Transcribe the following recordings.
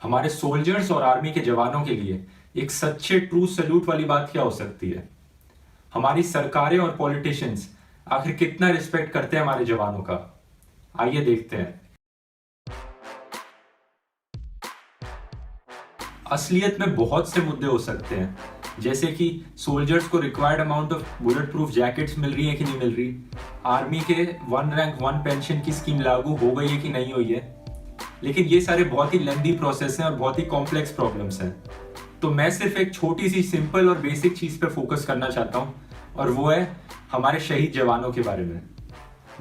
हमारे सोल्जर्स और आर्मी के जवानों के लिए एक सच्चे ट्रू सैल्यूट वाली बात क्या हो सकती है? हमारी सरकारें और पॉलिटिशियंस आखिर कितना रिस्पेक्ट करते हैं हमारे जवानों का? आइए देखते हैं। असलियत में बहुत से मुद्दे हो सकते हैं, जैसे कि सोल्जर्स को required amount of bullet proof jackets मिल रही है कि नहीं मिल रही, आर्मी के 1 रैंक 1 पेंशन की स्कीम लागू हो गई है कि नहीं हुई है। लेकिन ये सारे बहुत ही लेंदी प्रोसेस हैं और बहुत ही कॉम्प्लेक्स प्रॉब्लम्स हैं। तो मैं सिर्फ एक छोटी सी सिंपल और बेसिक चीज पे फोकस करना चाहता हूँ, और वो है हमारे शहीद जवानों के बारे में।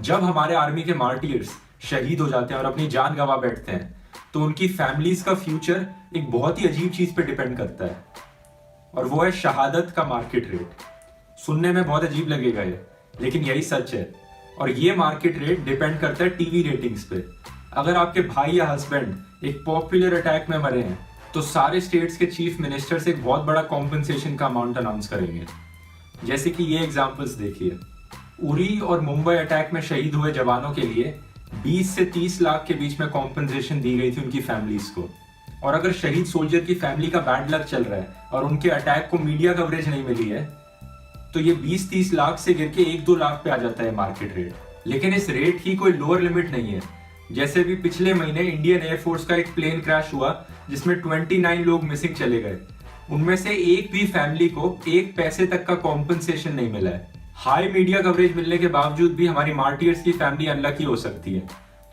जब हमारे आर्मी के मार्टियर्स शहीद हो जाते हैं और अपनी जान गंवा बैठते हैं, तो उनकी फैमिलीज का फ्यूचर एक बहुत ही अजीब चीज पे डिपेंड करता है, और वो है शहादत का मार्केट रेट। सुनने में बहुत अजीब लगेगा ये, लेकिन यही सच है। और ये मार्केट रेट डिपेंड करता है टीवी रेटिंग्स पे। अगर आपके भाई या हस्बैंड एक पॉपुलर अटैक में मरे हैं, तो सारे स्टेट्स के चीफ मिनिस्टर्स एक बहुत बड़ा कॉम्पनसेशन का अमाउंट अनाउंस करेंगे। जैसे कि ये एग्जांपल्स देखिए, उरी और मुंबई अटैक में शहीद हुए जवानों के लिए 20 से 30 लाख के बीच में कॉम्पनसेशन दी गई थी उनकी फैमिलीज को। और अगर शहीद सोल्जर की फैमिली का बैड लक चल रहा है और उनके अटैक को मीडिया कवरेज नहीं मिली है, तो ये 20-30 लाख से गिर के 1-2 लाख पे आ जाता है मार्केट रेट। लेकिन इस रेट की कोई लोअर लिमिट नहीं है। जैसे भी पिछले महीने इंडियन एयरफोर्स का एक प्लेन क्रैश हुआ जिसमें 29 लोग मिसिंग चले गए, उनमें से एक भी फैमिली को 1 पैसे तक का कॉम्पनसेशन नहीं मिला है। हाई मीडिया कवरेज मिलने के बावजूद भी हमारी मार्टियर्स की फैमिली अनलकी हो सकती है,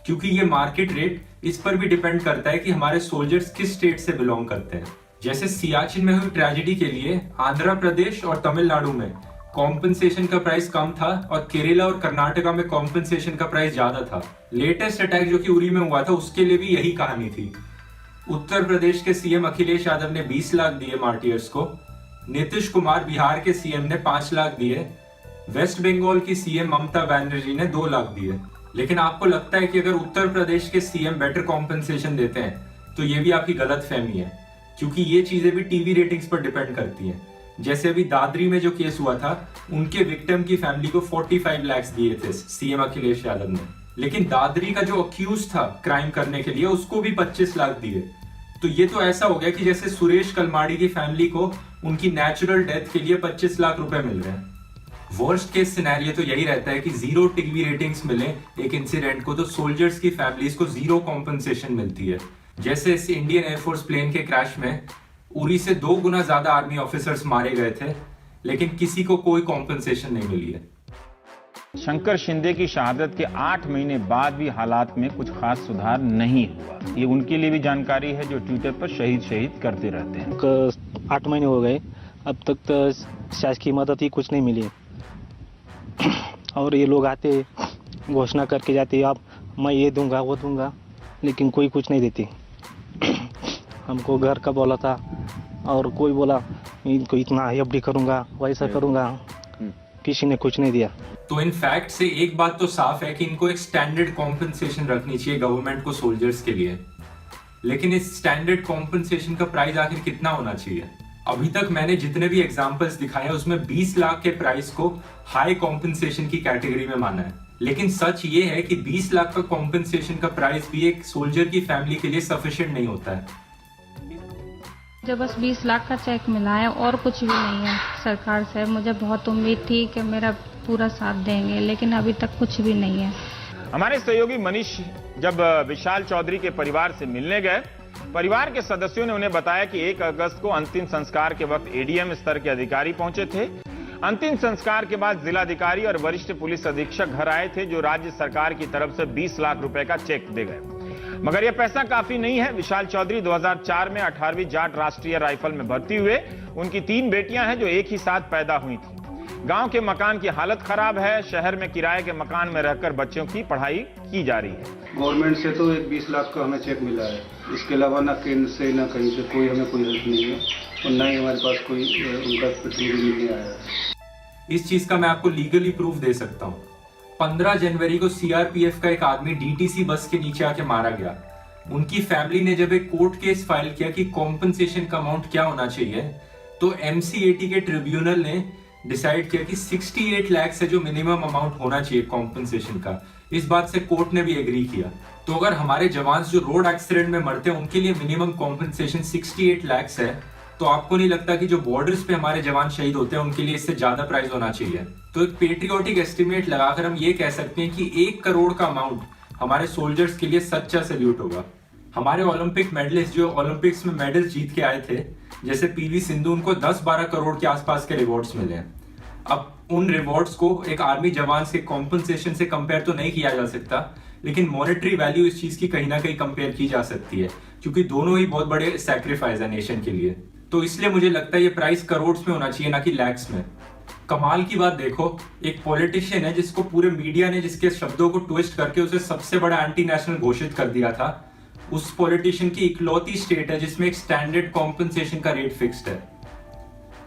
क्योंकि ये मार्केट रेट इस पर भी डिपेंड करता है कि हमारे सोल्जर्स किस स्टेट से बिलोंग करते हैं। जैसे सियाचिन में हुई ट्रेजेडी के लिए आंध्र प्रदेश और तमिलनाडु में कॉम्पनसेशन का प्राइस कम था, और केरला और कर्नाटका में कॉम्पनसेशन का प्राइस ज्यादा था। लेटेस्ट अटैक जो कि उरी में हुआ था, उसके लिए भी यही कहानी थी। उत्तर प्रदेश के सीएम अखिलेश यादव ने 20 लाख दिए मार्टियर्स को, नीतीश कुमार बिहार के सीएम ने 5 लाख दिए, वेस्ट बंगाल की सीएम ममता बनर्जी ने 2 लाख दिए। लेकिन आपको लगता है कि अगर उत्तर प्रदेश के सीएम बेटर कॉम्पनसेशन देते हैं, तो ये भी आपकी गलतफहमी है, क्योंकि ये चीजें भी टीवी रेटिंग्स पर डिपेंड करती हैं। जैसे अभी दादरी में जो केस हुआ था, उनके विक्टिम की फैमिली को 45 लाख दिए थे सीएम अखिलेश यादव ने, लेकिन दादरी का जो अक्यूज था क्राइम करने के लिए, उसको भी 25 लाख दिए। तो ये तो ऐसा हो गया कि जैसे सुरेश कलमाड़ी की फैमिली को उनकी नेचुरल डेथ के लिए 25 लाख रुपए मिल रहे हैं। वर्स्ट केस सिनेरियो तो यही रहता है कि 0 टीवी रेटिंग्स मिले एक इंसिडेंट को, तो सोल्जर्स की फैमिलीज को 0 कॉम्पनसेशन मिलती है। जैसे इस इंडियन एयरफोर्स प्लेन के क्रैश में उरी से 2 गुना ज्यादा आर्मी ऑफिसर्स मारे गए थे, लेकिन किसी को कोई कॉम्पनसेशन नहीं मिली है। शंकर शिंदे की शहादत के 8 महीने बाद भी हालात में कुछ खास सुधार नहीं हुआ। ये उनके लिए भी जानकारी है जो ट्विटर पर शहीद करते रहते हैं। 8 महीने हो गए, अब तक तो शासकीय मदद ही कुछ नहीं मिली। और ये लोग आते घोषणा करके जाते, अब मैं ये दूंगा वो दूंगा, लेकिन कोई कुछ नहीं देती। हमको घर का बोला था, और कोई बोला इनको इतना एफडी करूंगा, वैसा करूंगा, किसी ने कुछ नहीं दिया। तो इन फैक्ट से एक बात तो साफ है कि इनको एक स्टैंडर्ड कॉम्पनसेशन रखनी चाहिए गवर्नमेंट को सोल्जर्स के लिए। लेकिन इस स्टैंडर्ड कॉम्पनसेशन का प्राइस आखिर कितना होना चाहिए? अभी तक मैंने जितने भी एग्जांपल्स दिखाए हैं, उसमें 20 लाख के प्राइस को हाई कॉम्पनसेशन की कैटेगरी में माना है। लेकिन सच ये है कि 20 लाख का कॉम्पनसेशन का प्राइस भी एक सोल्जर की फैमिली के लिए सफिशिएंट नहीं होता है। मुझे बस 20 लाख का चेक मिला है और कुछ भी नहीं है सरकार से। मुझे बहुत उम्मीद थी कि मेरा पूरा साथ देंगे, लेकिन अभी तक कुछ भी नहीं है। हमारे सहयोगी मनीष जब विशाल चौधरी के परिवार से मिलने गए, परिवार के सदस्यों ने उन्हें बताया कि 1 अगस्त को अंतिम संस्कार के वक्त एडीएम स्तर के अधिकारी पहुंचे थे। अंतिम संस्कार के बाद जिलाधिकारी और वरिष्ठ पुलिस अधीक्षक घर आए थे, जो राज्य सरकार की तरफ से 20 लाख रुपए का चेक दे गए। मगर यह पैसा काफी नहीं है। विशाल चौधरी 2004 में 18वीं जाट राष्ट्रीय राइफल में भर्ती हुए। उनकी 3 बेटियां हैं जो एक ही साथ पैदा हुई थी। गांव के मकान की हालत खराब है। शहर में किराए के मकान में रहकर बच्चों की पढ़ाई की जा रही है। गवर्नमेंट से तो एक 20 लाख का हमें चेक मिला है। इसके अलावा ना केंद्र से ना कहीं से कोई हमें कोई हेल्प नहीं है, और ना ही हमारे पास कोई उनका प्रतिनिधि नहीं आया है। इस चीज का मैं आपको लीगली प्रूफ दे सकता हूँ। 15 जनवरी को सीआरपीएफ का एक आदमी डीटीसी बस के नीचे आके मारा गया। उनकी फैमिली ने जब एक कोर्ट केस फाइल किया कि कॉम्पनसेशन का अमाउंट क्या होना चाहिए, तो एमसीएटी के ट्रिब्यूनल ने डिसाइड किया कि 68 लाख से जो मिनिमम अमाउंट होना चाहिए कॉम्पनसेशन का, इस बात से कोर्ट ने भी एग्री किया। तो अगर हमारे जवान जो रोड एक्सीडेंट में मरते हैं उनके लिए मिनिमम कॉम्पनसेशन 68 लाख है, तो आपको नहीं लगता कि जो बॉर्डर्स पे हमारे जवान शहीद होते हैं उनके लिए इससे ज्यादा प्राइस होना चाहिए? तो एक पेट्रियोटिक एस्टिमेट लगाकर हम ये कह सकते हैं कि 1 करोड़ का अमाउंट हमारे सोल्जर्स के लिए सच्चा सैल्यूट होगा। हमारे ओलंपिक मेडलिस्ट जो ओलंपिक्स में मेडल जीत के आए थे, जैसे पीवी सिंधु, उनको 10-12 करोड़ के आसपास के रिवॉर्ड्स मिले हैं। अब उन रिवॉर्ड्स को एक आर्मी जवान से कॉम्पनसेशन से कंपेयर तो नहीं किया जा सकता, लेकिन मॉनेटरी वैल्यू इस चीज की कहीं ना कहीं कंपेयर की जा सकती है, क्योंकि दोनों ही बहुत बड़े सैक्रिफाइस है नेशन के लिए। तो इसलिए मुझे लगता है ये प्राइस करोड़ में होना चाहिए, ना कि लैक्स में। कमाल की बात देखो, एक पॉलिटिशियन है जिसको पूरे मीडिया ने जिसके शब्दों को ट्विस्ट करके उसे सबसे बड़ा एंटी नेशनल घोषित कर दिया था, उस पॉलिटिशियन की इकलौती स्टेट है जिसमें एक स्टैंडर्ड कॉम्पनसेशन का रेट फिक्स्ड है।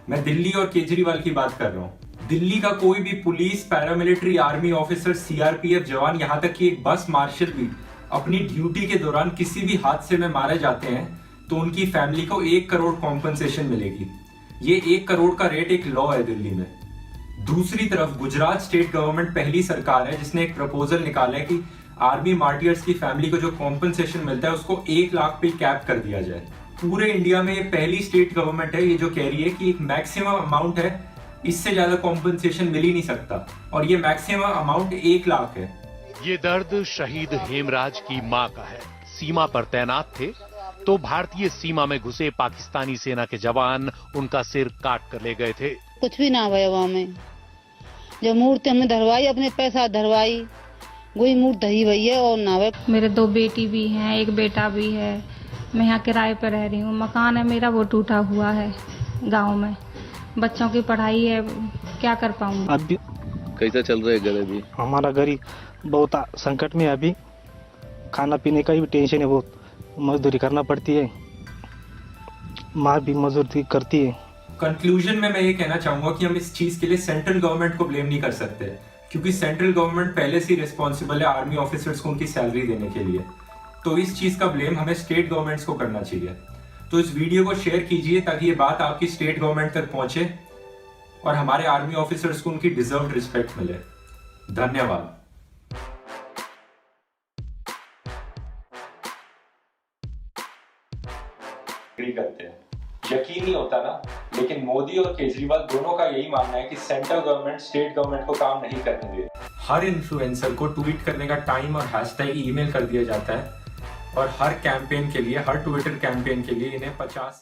मैं दिल्ली और केजरीवाल की बात कर रहा हूँ। दिल्ली का कोई भी police, paramilitary, army officer, CRPF जवान, यहाँ तक कि एक बस मार्शल भी अपनी ड्यूटी के दौरान किसी भी हादसे में मारे जाते हैं तो उनकी फैमिली को 1 करोड़ कॉम्पनसेशन मिलेगी। ये 1 करोड़ का रेट एक लॉ है दिल्ली में। दूसरी तरफ गुजरात स्टेट गवर्नमेंट पहली सरकार है जिसने एक प्रपोजल निकाला है कि आर्मी मार्टियर्स की फैमिली को जो कॉम्पनसेशन मिलता है उसको 1 लाख पे कैप कर दिया जाए। पूरे इंडिया में ये पहली स्टेट गवर्नमेंट है ये जो कह रही है कि एक मैक्सिमम अमाउंट है, इससे ज्यादा कॉम्पनसेशन मिल ही नहीं सकता, और ये मैक्सिमम अमाउंट 1 लाख है। ये दर्द शहीद हेमराज की मां का है। सीमा पर तैनात थे तो भारतीय सीमा में घुसे पाकिस्तानी सेना के जवान उनका सिर काट कर ले गए थे। कुछ भी ना हुआ वहाँ में, जो मूर्ति हमने धरवाई, अपने पैसा धरवाई, वही मूर्ति धरी हुई है और ना हुआ। मेरे 2 बेटी भी हैं, 1 बेटा भी है। मैं यहाँ किराए पर रह रही हूँ। मकान है मेरा, वो टूटा हुआ है गांव में। बच्चों की पढ़ाई है, क्या कर पाऊँ। अभी कैसा चल रहा है घर? अभी हमारा घर ही बहुत संकट में है। अभी खाना पीने का भी टेंशन है, बहुत मजदूरी करना पड़ती है, माँ भी मजदूरी करती है। कंक्लूजन में मैं ये कहना चाहूंगा कि हम इस चीज के लिए सेंट्रल गवर्नमेंट को ब्लेम नहीं कर सकते, क्योंकि सेंट्रल गवर्नमेंट पहले से रिस्पॉन्सिबल है आर्मी ऑफिसर्स को उनकी सैलरी देने के लिए। तो इस चीज का ब्लेम हमें स्टेट गवर्नमेंट्स को करना चाहिए। तो इस वीडियो को शेयर कीजिए ताकि ये बात आपकी स्टेट गवर्नमेंट तक पहुंचे और हमारे आर्मी ऑफिसर्स को उनकी डिजर्व्ड रिस्पेक्ट मिले। धन्यवाद। करते हैं, यकीन नहीं होता ना, लेकिन मोदी और केजरीवाल दोनों का यही मानना है कि सेंट्रल गवर्नमेंट स्टेट गवर्नमेंट को काम नहीं करने दे। हर इन्फ्लुएंसर को ट्वीट करने का टाइम और हैशटैग ईमेल कर दिया जाता है, और हर कैंपेन के लिए, हर ट्विटर कैंपेन के लिए इन्हें 50